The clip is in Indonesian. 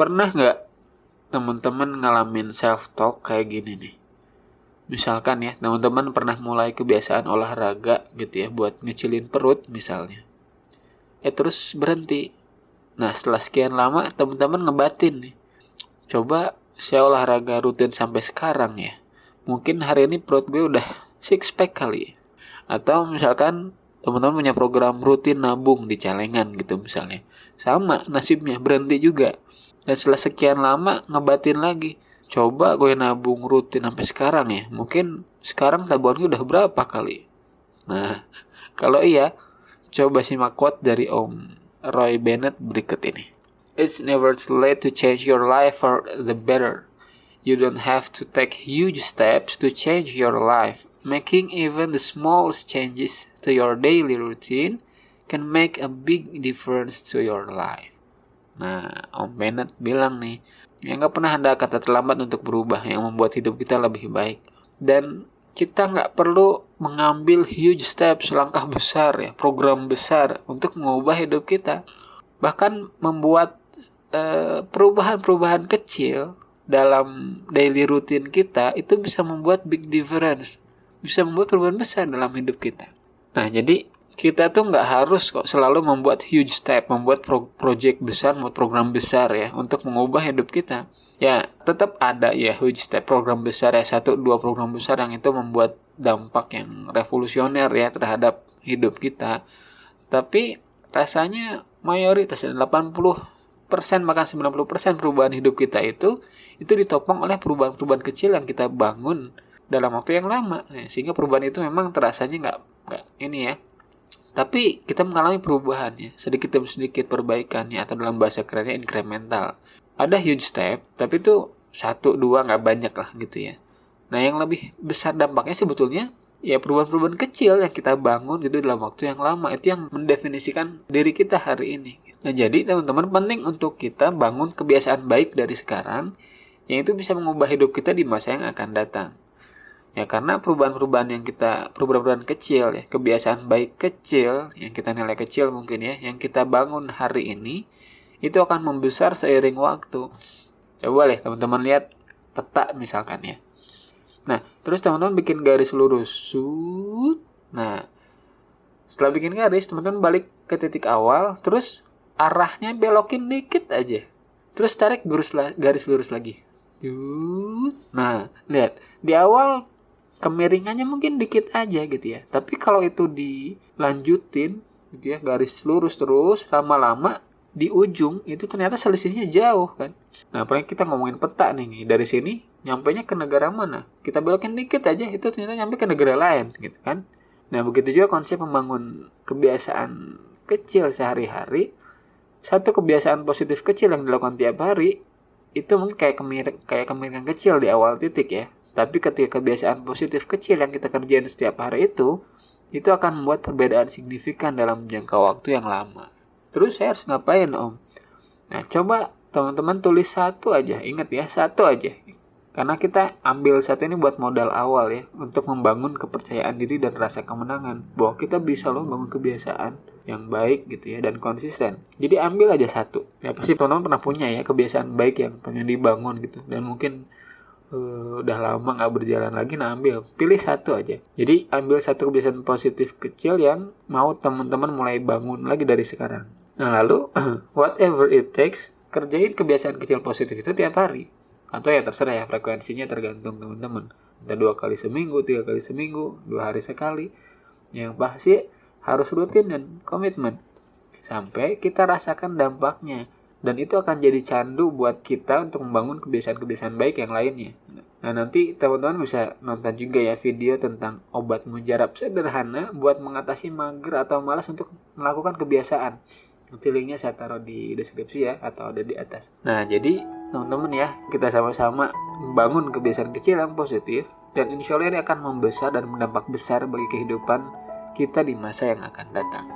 Pernah nggak teman-teman ngalamin self-talk kayak gini nih? Misalkan ya, teman-teman pernah mulai kebiasaan olahraga gitu ya, buat ngecilin perut misalnya. Terus berhenti. Nah, setelah sekian lama, teman-teman ngebatin nih. Coba saya olahraga rutin sampai sekarang ya. Mungkin hari ini perut gue udah six pack kali. Atau misalkan teman-teman punya program rutin nabung di celengan gitu misalnya. Sama nasibnya, berhenti juga. Dan setelah sekian lama ngebatin lagi. Coba gue nabung rutin sampai sekarang ya. Mungkin sekarang tabungan gue udah berapa kali. Nah, kalau iya, coba simak quote dari Om Roy Bennett berikut ini. It's never too late to change your life for the better. You don't have to take huge steps to change your life. Making even the smallest changes to your daily routine can make a big difference to your life. Nah, Om Bennett bilang nih, ya nggak pernah ada kata terlambat untuk berubah yang membuat hidup kita lebih baik. Dan kita nggak perlu mengambil huge steps, langkah besar ya, program besar untuk mengubah hidup kita. Bahkan membuat perubahan-perubahan kecil dalam daily routine kita itu bisa membuat big difference, bisa membuat perubahan besar dalam hidup kita. Nah, jadi kita tuh nggak harus kok selalu membuat huge step, membuat project besar, membuat program besar ya untuk mengubah hidup kita. Ya, tetap ada ya huge step, program besar ya, 1-2 program besar yang itu membuat dampak yang revolusioner ya terhadap hidup kita. Tapi rasanya mayoritas 80% bahkan 90% perubahan hidup kita itu ditopang oleh perubahan-perubahan kecil yang kita bangun dalam waktu yang lama. Sehingga perubahan itu memang terasanya nggak ini ya. Tapi kita mengalami perubahannya, sedikit demi sedikit perbaikannya, atau dalam bahasa kerennya incremental. Ada huge step, tapi itu 1-2 nggak banyak lah gitu ya. Nah, yang lebih besar dampaknya sebetulnya ya perubahan-perubahan kecil yang kita bangun gitu dalam waktu yang lama. Itu yang mendefinisikan diri kita hari ini. Nah, jadi teman-teman penting untuk kita bangun kebiasaan baik dari sekarang, yang itu bisa mengubah hidup kita di masa yang akan datang. Ya, karena perubahan-perubahan kecil ya, kebiasaan baik kecil yang kita nilai kecil mungkin ya, yang kita bangun hari ini itu akan membesar seiring waktu. Coba deh teman-teman lihat peta misalkan ya. Nah, terus teman-teman bikin garis lurus. Nah, setelah bikin garis, teman-teman balik ke titik awal, terus arahnya belokin dikit aja. Terus tarik garis lurus lagi. Nah, lihat. Di awal kemiringannya mungkin dikit aja gitu ya. Tapi kalau itu dilanjutin gitu ya, garis lurus terus, lama-lama di ujung itu ternyata selisihnya jauh kan. Nah, apalagi kita ngomongin peta nih, dari sini nyampenya ke negara mana? Kita belokin dikit aja, itu ternyata nyampe ke negara lain gitu kan. Nah, begitu juga konsep membangun kebiasaan kecil sehari-hari. Satu kebiasaan positif kecil yang dilakukan tiap hari itu mungkin kayak kemiringan kecil di awal titik ya. Tapi ketika kebiasaan positif kecil yang kita kerjain setiap hari itu akan membuat perbedaan signifikan dalam jangka waktu yang lama. Terus saya harus ngapain, Om? Nah, coba teman-teman tulis satu aja. Ingat ya, satu aja. Karena kita ambil satu ini buat modal awal ya, untuk membangun kepercayaan diri dan rasa kemenangan. Bahwa kita bisa loh bangun kebiasaan yang baik gitu ya, dan konsisten. Jadi ambil aja satu. Ya pasti teman-teman pernah punya ya, kebiasaan baik yang pengen dibangun gitu. Dan mungkin udah lama gak berjalan lagi, nah pilih satu aja. Jadi ambil satu kebiasaan positif kecil yang mau teman-teman mulai bangun lagi dari sekarang. Nah, lalu whatever it takes, kerjain kebiasaan kecil positif itu tiap hari. Atau ya terserah ya, frekuensinya tergantung teman-teman. Entah 2 kali seminggu, 3 kali seminggu, 2 hari sekali. Yang pasti harus rutin dan komitmen sampai kita rasakan dampaknya. Dan itu akan jadi candu buat kita untuk membangun kebiasaan-kebiasaan baik yang lainnya. Nah, nanti teman-teman bisa nonton juga ya video tentang obat mujarab sederhana buat mengatasi mager atau malas untuk melakukan kebiasaan. Nanti linknya saya taruh di deskripsi ya, atau ada di atas. Nah, jadi teman-teman ya, kita sama-sama membangun kebiasaan kecil yang positif. Dan insya Allah ini akan membesar dan berdampak besar bagi kehidupan kita di masa yang akan datang.